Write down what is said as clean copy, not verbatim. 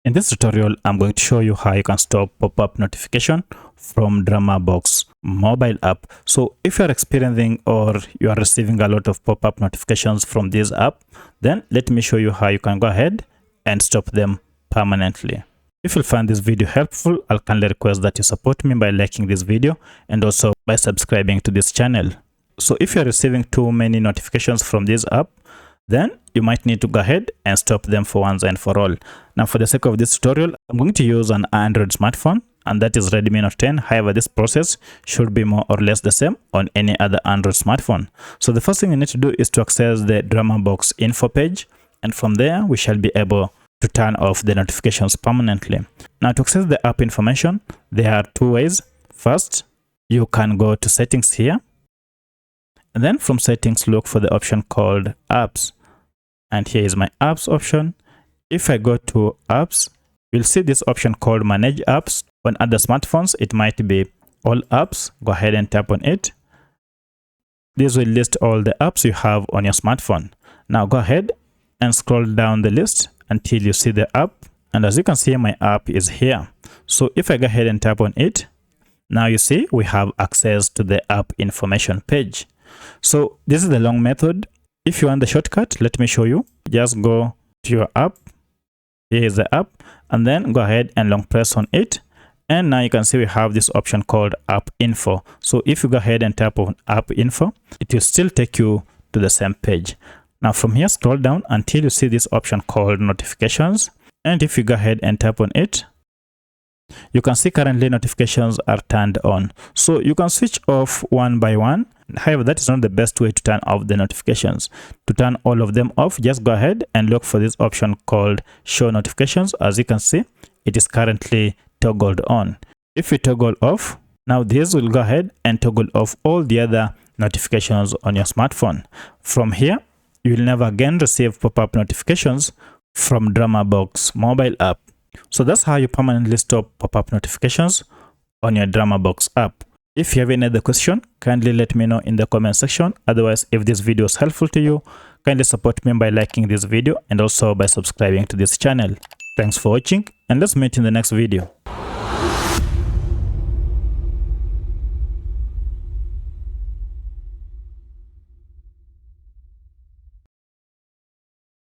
In this tutorial, I'm going to show you how you can stop pop-up notification from Dramabox mobile app. So if you're experiencing or you are receiving a lot of pop-up notifications from this app, then let me show you how you can go ahead and stop them permanently. If you find this video helpful, I'll kindly request that you support me by liking this video and also by subscribing to this channel. So if you're receiving too many notifications from this app, then you might need to go ahead and stop them for once and for all. Now, for the sake of this tutorial, I'm going to use an Android smartphone, and that is Redmi Note 10. However, this process should be more or less the same on any other Android smartphone. So the first thing you need to do is to access the Dramabox info page, and from there, we shall be able to turn off the notifications permanently. Now, to access the app information, there are two ways. First, you can go to settings here, and then from settings, look for the option called apps. And here is my apps option. If I go to apps, you'll see this option called manage apps. On other smartphones, it might be all apps. Go ahead and tap on it. This will list all the apps you have on your smartphone. Now go ahead and scroll down the list until you see the app. And as you can see, my app is here. So if I go ahead and tap on it, now you see we have access to the app information page. So this is the long method. If you want the shortcut, let me show you. Just go to your app. Here is the app, and then go ahead and long press on it. And now you can see we have this option called app info. So if you go ahead and tap on app info, it will still take you to the same page. Now from here, scroll down until you see this option called notifications. And if you go ahead and tap on it, you can see currently notifications are turned on. So you can switch off one by one. However, that is not the best way to turn off the notifications. To turn all of them off, just go ahead and look for this option called show notifications. As you can see, it is currently toggled on. If you toggle off, now this will go ahead and toggle off all the other notifications on your smartphone. From here, you will never again receive pop-up notifications from Dramabox mobile app. So that's how you permanently stop pop-up notifications on your Dramabox app. If you have any other question, kindly let me know in the comment section. Otherwise, if this video is helpful to you, kindly support me by liking this video and also by subscribing to this channel. Thanks for watching, and let's meet in the next video.